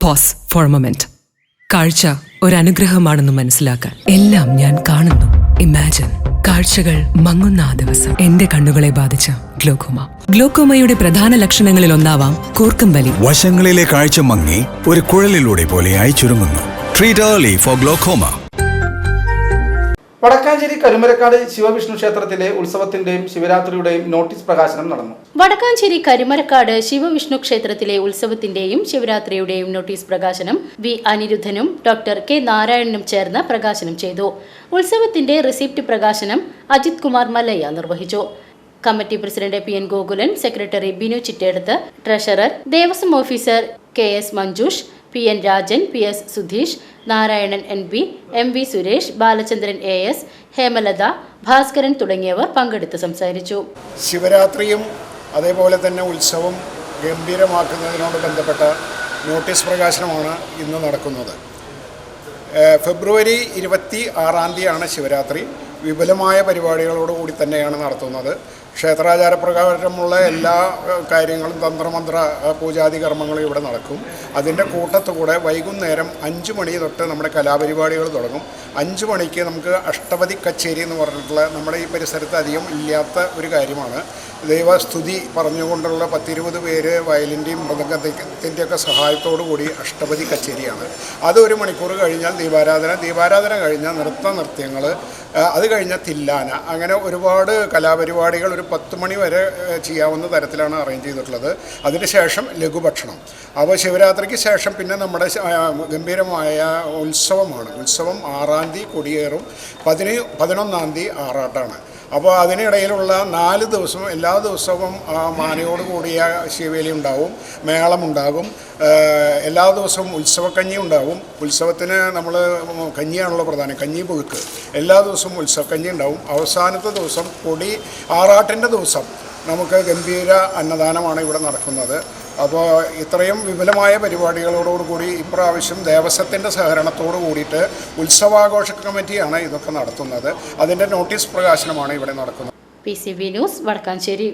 Pose four A moment. കാഴ്ച ഒരനുഗ്രഹമാണെന്ന് മനസ്സിലാക്കാൻ എല്ലാം ഞാൻ കാണുന്നു. ഇമാജിൻ കാഴ്ചകൾ മങ്ങുന്ന ആ ദിവസം എന്റെ കണ്ണുകളെ ബാധിച്ച ഗ്ലോക്കോമ. ഗ്ലോക്കോമയുടെ പ്രധാന ലക്ഷണങ്ങളിൽ ഒന്നാവാം കൂർക്കം വലി. വശങ്ങളിലെ കാഴ്ച മങ്ങി ഒരു കുഴലിലൂടെ പോലെയായി ചുരുങ്ങുന്നു. Treat early for glaucoma. Vadakkanchery Karumarakkad Sivavishnu ക്ഷേത്രത്തിലെ ഉത്സവത്തിന്റെയും ശിവരാത്രിയുടെയും നോട്ടീസ് പ്രകാശനം നടന്നു. വടക്കാഞ്ചേരി കരുമരക്കാട് ശിവവിഷ്ണു ക്ഷേത്രത്തിലെ ഉത്സവത്തിന്റെയും ശിവരാത്രിയുടെയും നോട്ടീസ് പ്രകാശനം വി അനിരുദ്ധനും ഡോക്ടർ കെ നാരായണനും ചേർന്ന് പ്രകാശനം ചെയ്തു. ഉത്സവത്തിന്റെ റിസിപ്റ്റ് പ്രകാശനം അജിത് കുമാർ മല്ലയ്യ നിർവഹിച്ചു. Committee president P N Gokulan, secretary Binu Chittedath, treasurer Devaswom officer K S Manjush, P N Rajan, P S Sudheesh, Narayanan N P, M V Suresh, Balachandran A S, Hemalatha, Bhaskaran തുടങ്ങിയവർ പങ്കെടുത്ത് സംസാരിച്ചു. ശിവരാത്രിയും അതേപോലെ തന്നെ ഉത്സവം ഗംഭീരമാക്കുന്നതിനോട് ബന്ധപ്പെട്ട നോട്ടീസ് പ്രകാശനമാണ് ഇന്ന് നടക്കുന്നത്. ഫെബ്രുവരി 26 ശിവരാത്രി. വിപുലമായ പരിപാടികളോടുകൂടി തന്നെയാണ് നടത്തുന്നത്. ക്ഷേത്രാചാരപ്രകാരമുള്ള എല്ലാ കാര്യങ്ങളും തന്ത്രമന്ത്ര പൂജാതി കർമ്മങ്ങളും ഇവിടെ നടക്കും. അതിൻ്റെ കൂട്ടത്തുകൂടെ വൈകുന്നേരം 5 മണി തൊട്ട് നമ്മുടെ കലാപരിപാടികൾ തുടങ്ങും. 5 മണിക്ക് നമുക്ക് അഷ്ടപതി കച്ചേരി എന്ന് പറഞ്ഞിട്ടുള്ള നമ്മുടെ ഈ പരിസരത്ത് അധികം ഇല്ലാത്ത ഒരു കാര്യമാണ്. ദൈവസ്തുതി പറഞ്ഞുകൊണ്ടുള്ള 10-20 പേര് വയലിൻ്റെയും മൃദംഗത്തിൻ്റെയൊക്കെ സഹായത്തോടു കൂടി അഷ്ടപതി കച്ചേരിയാണ്. അത് 1 മണിക്കൂർ കഴിഞ്ഞാൽ ദീപാരാധന കഴിഞ്ഞാൽ നൃത്യങ്ങൾ, അത് കഴിഞ്ഞാൽ തില്ലാന, അങ്ങനെ ഒരുപാട് കലാപരിപാടികൾ ഒരു 10 മണി വരെ ചെയ്യാവുന്ന തരത്തിലാണ് അറേഞ്ച് ചെയ്തിട്ടുള്ളത്. അതിനുശേഷം ലഘുഭക്ഷണം. അപ്പോൾ ശിവരാത്രിക്ക് ശേഷം പിന്നെ നമ്മുടെ ഗംഭീരമായ ഉത്സവമാണ്. ഉത്സവം 6-ാം തീയതി കൊടിയേറും, 11-ാം തീയതി ആറാട്ടാണ്. അപ്പോൾ അതിനിടയിലുള്ള 4 ദിവസം എല്ലാ ദിവസവും മാനയോട് കൂടിയ ശിവേലി ഉണ്ടാവും, മേളമുണ്ടാകും. എല്ലാ ദിവസവും ഉത്സവക്കഞ്ഞി ഉണ്ടാവും. ഉത്സവത്തിന് നമ്മൾ കഞ്ഞിയാണല്ലോ പ്രധാനം, കഞ്ഞി പുഴുക്ക്. എല്ലാ ദിവസവും ഉത്സവക്കഞ്ഞി ഉണ്ടാവും. അവസാനത്തെ ദിവസം ആറാട്ടിൻ്റെ ദിവസം നമുക്ക് ഗംഭീര അന്നദാനമാണ് ഇവിടെ നടക്കുന്നത്. അപ്പോൾ ഇത്രയും വിപുലമായ പരിപാടികളോടുകൂടി ഇപ്രാവശ്യം ദേവസ്വത്തിൻ്റെ സഹകരണത്തോട് കൂടിയിട്ട് ഉത്സവാഘോഷ കമ്മിറ്റിയാണ് ഇതൊക്കെ നടത്തുന്നത്. അതിൻ്റെ നോട്ടീസ് പ്രകാശനമാണ് ഇവിടെ നടക്കുന്നത്. PCB news, Vadakkanchery.